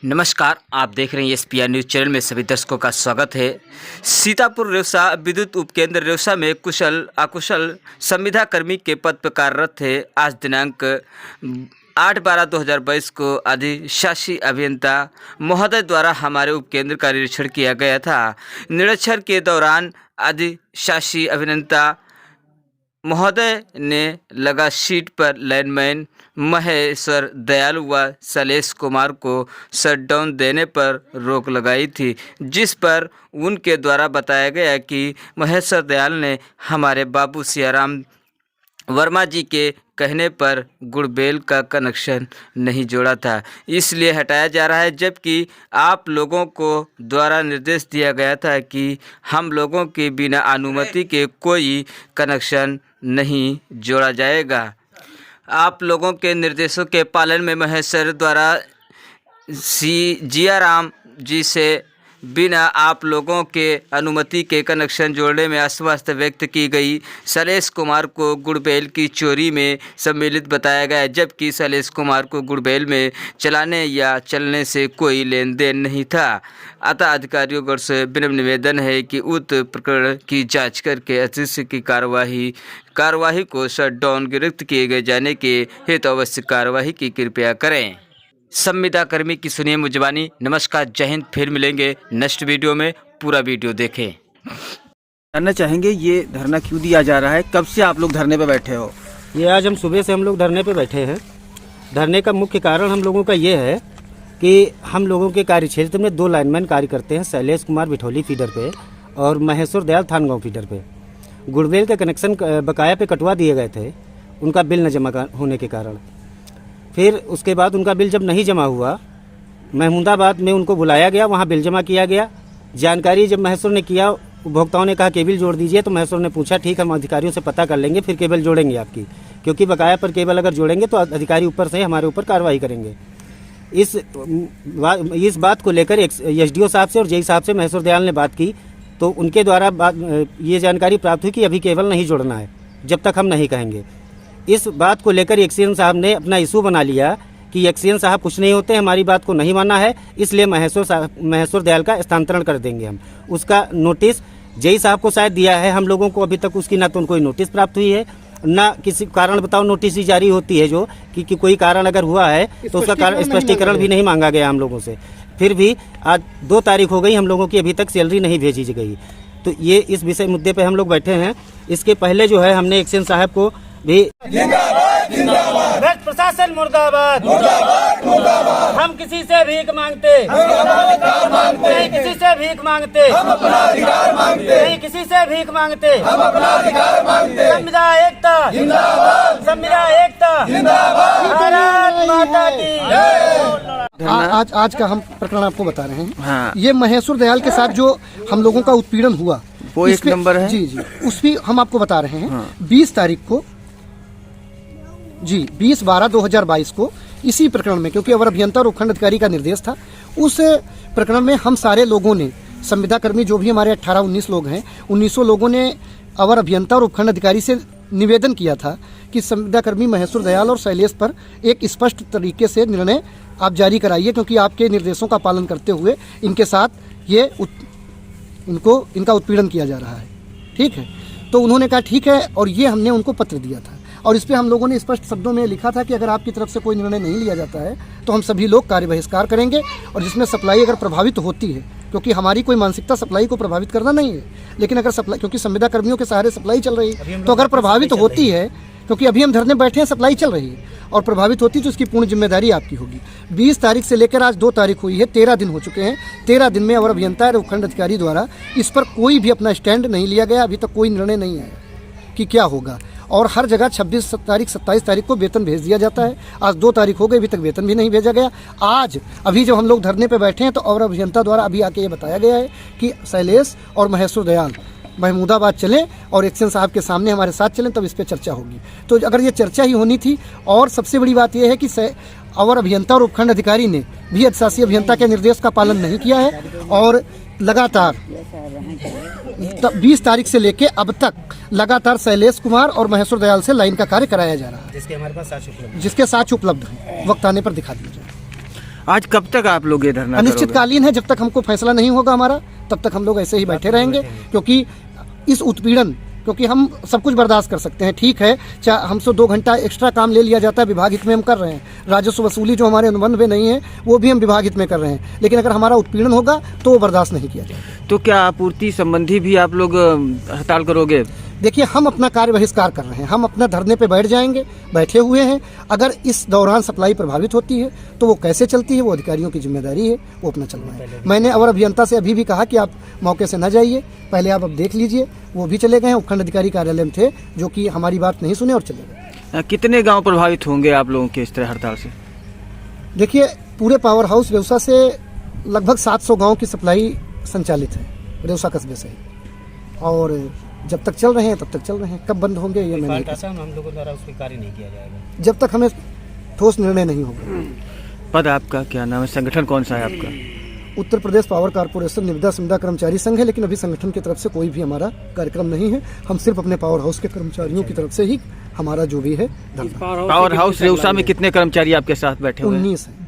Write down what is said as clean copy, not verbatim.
नमस्कार, आप देख रहे हैं एसपीआर न्यूज़ चैनल में सभी दर्शकों का स्वागत है। सीतापुर रेवसा विद्युत उपकेंद्र रेवसा में कुशल अकुशल संविदा कर्मी के पद पर कार्यरत थे। आज दिनांक 8/12/2022 को अधिशासी अभियंता महोदय द्वारा हमारे उपकेंद्र का निरीक्षण किया गया था। निरीक्षण के दौरान अधिशासी अभियंता महोदय ने लगा शीट पर लाइनमैन महेश्वर दयाल व शैलेश कुमार को शटडाउन देने पर रोक लगाई थी, जिस पर उनके द्वारा बताया गया कि महेश्वर दयाल ने हमारे बाबू सियाराम वर्मा जी के कहने पर गुड़बेल का कनेक्शन नहीं जोड़ा था, इसलिए हटाया जा रहा है। जबकि आप लोगों को द्वारा निर्देश दिया गया था कि हम लोगों के बिना अनुमति के कोई कनेक्शन नहीं जोड़ा जाएगा। आप लोगों के निर्देशों के पालन में महेश्वर द्वारा जियाराम जी से बिना आप लोगों के अनुमति के कनेक्शन जोड़ने में अस्वस्थ व्यक्त की गई। शैलेश कुमार को गुड़बेल की चोरी में सम्मिलित बताया गया, जबकि शैलेश कुमार को गुड़बेल में चलाने या चलने से कोई लेन देन नहीं था। अतः अधिकारियों से विनम्र निवेदन है कि उक्त प्रकरण की जांच करके अतिरिक्त की कार्यवाही को शटडाउन गिरफ्त किए गए जाने के हेतु आवश्यक कार्यवाही की कृपया करें। संविदा कर्मी की सुनिए मुजबानी। नमस्कार, जय हिंद। फिर मिलेंगे नेक्स्ट वीडियो में। पूरा वीडियो देखें। जानना चाहेंगे ये धरना क्यों दिया जा रहा है, कब से आप लोग धरने पे बैठे हो? ये आज हम सुबह से हम लोग धरने पे बैठे हैं। धरने का मुख्य कारण हम लोगों का ये है कि हम लोगों के कार्य क्षेत्र में 2 लाइनमैन कार्य करते हैं, शैलेश कुमार बिठौली फीडर पे और महेश्वर दयाल थानगांव फीडर पे। गुड़बेल के कनेक्शन बकाया पे कटवा दिए गए थे उनका बिल न जमा होने के कारण। फिर उसके बाद उनका बिल जब नहीं जमा हुआ, महमूदाबाद में उनको बुलाया गया, वहाँ बिल जमा किया गया। जानकारी जब महेश्वर ने किया, उपभोक्ताओं ने कहा केबल जोड़ दीजिए, तो महेश्वर ने पूछा ठीक, हम अधिकारियों से पता कर लेंगे, फिर केबल जोड़ेंगे आपकी, क्योंकि बकाया पर केबल अगर जोड़ेंगे तो अधिकारी ऊपर से हमारे ऊपर कार्रवाई करेंगे। इस बात को लेकर एसडीओ साहब से और जेई साहब से महेश्वर दयाल ने बात की, तो उनके द्वारा ये जानकारी प्राप्त हुई कि अभी केबल नहीं जोड़ना है जब तक हम नहीं कहेंगे। इस बात को लेकर एक्सीएन साहब ने अपना इशू बना लिया कि एक्सीएन साहब कुछ नहीं होते, हमारी बात को नहीं माना है, इसलिए महेश्वर दयाल का स्थानांतरण कर देंगे हम। उसका नोटिस जेई साहब को शायद दिया है, हम लोगों को अभी तक उसकी ना तो कोई नोटिस प्राप्त हुई है, ना किसी कारण बताओ नोटिस ही जारी होती है जो कि कोई कारण अगर हुआ है तो उसका कारण स्पष्टीकरण भी नहीं मांगा गया हम लोगों से। फिर भी आज 2 तारीख हो गई, हम लोगों की अभी तक सैलरी नहीं भेजी गई। तो ये इस विषय मुद्दे पे हम लोग बैठे हैं। इसके पहले जो है हमने एक्सीएन साहब को भी भ्रष्ट प्रशासन मुर्दाबाद, हम किसी से भीख मांगते नहीं, किसी से भीख मांगते नहीं, किसी से भीख मांगते। संविदा एकता, संविदा एकता, भारत माता की। आज का हम प्रकरण आपको बता रहे हैं। हाँ। ये महेश्वर दयाल के साथ जो हम लोगों का उत्पीड़न हुआ वो एक नंबर है। जी, उसकी हम आपको बता रहे हैं। हाँ। 20 तारीख को 20/12/2022 को इसी प्रकरण में, क्योंकि अवर अभियंता और उपखंड अधिकारी का निर्देश था, उस प्रकरण में हम सारे लोगों ने, संविदा कर्मी जो भी हमारे 18-19 लोग हैं, 1900 लोगों ने अवर अभियंता और उपखंड अधिकारी से निवेदन किया था कि संविदा कर्मी महेश्वर दयाल और शैलेश पर एक स्पष्ट तरीके से निर्णय आप जारी कराइए, क्योंकि आपके निर्देशों का पालन करते हुए इनके साथ इनका उत्पीड़न किया जा रहा है। ठीक है, तो उन्होंने कहा ठीक है, और ये हमने उनको पत्र दिया था और इस पर हम लोगों ने स्पष्ट शब्दों में लिखा था कि अगर आपकी तरफ से कोई निर्णय नहीं लिया जाता है तो हम सभी लोग कार्य बहिष्कार करेंगे, और जिसमें सप्लाई अगर प्रभावित होती है, क्योंकि हमारी कोई मानसिकता सप्लाई को प्रभावित करना नहीं है, लेकिन अगर सप्लाई, क्योंकि संविदा कर्मियों के सहारे सप्लाई चल रही है, तो अगर प्रभावित होती है, क्योंकि अभी हम धरने बैठे हैं, सप्लाई चल रही है, और प्रभावित होती तो उसकी पूर्ण जिम्मेदारी आपकी होगी। 20 तारीख से लेकर आज 2 तारीख हुई है, 13 दिन हो चुके हैं। 13 दिन में अवर अभियंता और उपखंड अधिकारी द्वारा इस पर कोई भी अपना स्टैंड नहीं लिया गया। अभी तक कोई निर्णय नहीं आया कि क्या होगा, और हर जगह 26 तारीख 27 तारीख को वेतन भेज दिया जाता है। आज 2 तारीख हो गई, अभी तक वेतन भी नहीं भेजा गया। आज अभी जब हम लोग धरने पे बैठे हैं तो अवर अभियंता द्वारा अभी आके ये बताया गया है कि शैलेश और महेश्वर दयाल महमूदाबाद चलें और एक्सीएन साहब के सामने हमारे साथ चलें, तब इस पर चर्चा होगी। तो अगर ये चर्चा ही होनी थी, और सबसे बड़ी बात यह है कि अवर अभियंता और उपखंड अधिकारी ने भी अधिशासी अभियंता के निर्देश का पालन नहीं किया है, और लगातार 20 तारीख से लेके अब तक लगातार शैलेश कुमार और महेश्वर दयाल से लाइन का कार्य कराया जा रहा है, जिसके हमारे पास साक्ष्य उपलब्ध, जिसके साक्ष्य उपलब्ध हैं, वक्त आने पर दिखा दिया जाए। आज कब तक आप लोग ये धरना करोगे? अनिश्चितकालीन है, जब तक हमको फैसला नहीं होगा हमारा तब तक हम लोग ऐसे ही बैठे रहेंगे, क्योंकि इस उत्पीड़न, क्योंकि हम सब कुछ बर्दाश्त कर सकते हैं, ठीक है, चाहे हमसे 2 घंटा एक्स्ट्रा काम ले लिया जाता है, विभाग हित में हम कर रहे हैं, राजस्व वसूली जो हमारे अनुबंध में नहीं है वो भी हम विभाग हित में कर रहे हैं, लेकिन अगर हमारा उत्पीड़न होगा तो वो बर्दाश्त नहीं किया जाएगा। तो क्या आपूर्ति संबंधी भी आप लोग हड़ताल करोगे? देखिए, हम अपना कार्य बहिष्कार कर रहे हैं, हम अपना धरने पे बैठ जाएंगे, बैठे हुए हैं। अगर इस दौरान सप्लाई प्रभावित होती है तो वो कैसे चलती है वो अधिकारियों की जिम्मेदारी है, वो अपना चलना है। मैंने और अभियंता से अभी भी कहा कि आप मौके से न जाइए, पहले आप अब देख लीजिए। वो भी चले गए हैं, उपखंड अधिकारी कार्यालय में थे, जो कि हमारी बात नहीं सुने और चले गए। कितने गांव प्रभावित होंगे आप लोगों के इस तरह हड़ताल से? देखिए, पूरे पावर हाउस रेउसा से लगभग 700 गाँव की सप्लाई संचालित है, रेउसा कस्बे से, और जब तक चल रहे हैं तब तक चल रहे हैं। कब बंद होंगे ये मैं नहीं कह सकता। हम लोगों द्वारा उस पर कार्य नहीं किया जाएगा जब तक हमें ठोस निर्णय नहीं होगा। पद आपका क्या नाम है? संगठन कौन सा है आपका? उत्तर प्रदेश पावर कारपोरेशन निविदा संविदा कर्मचारी संघ है, लेकिन अभी संगठन की तरफ से कोई भी हमारा कार्यक्रम नहीं है। हम सिर्फ अपने पावर हाउस के कर्मचारियों की तरफ से ही हमारा जो भी है धरना। पावर हाउस रेउसा में कितने कर्मचारी आपके साथ बैठे हुए हैं? 19 है।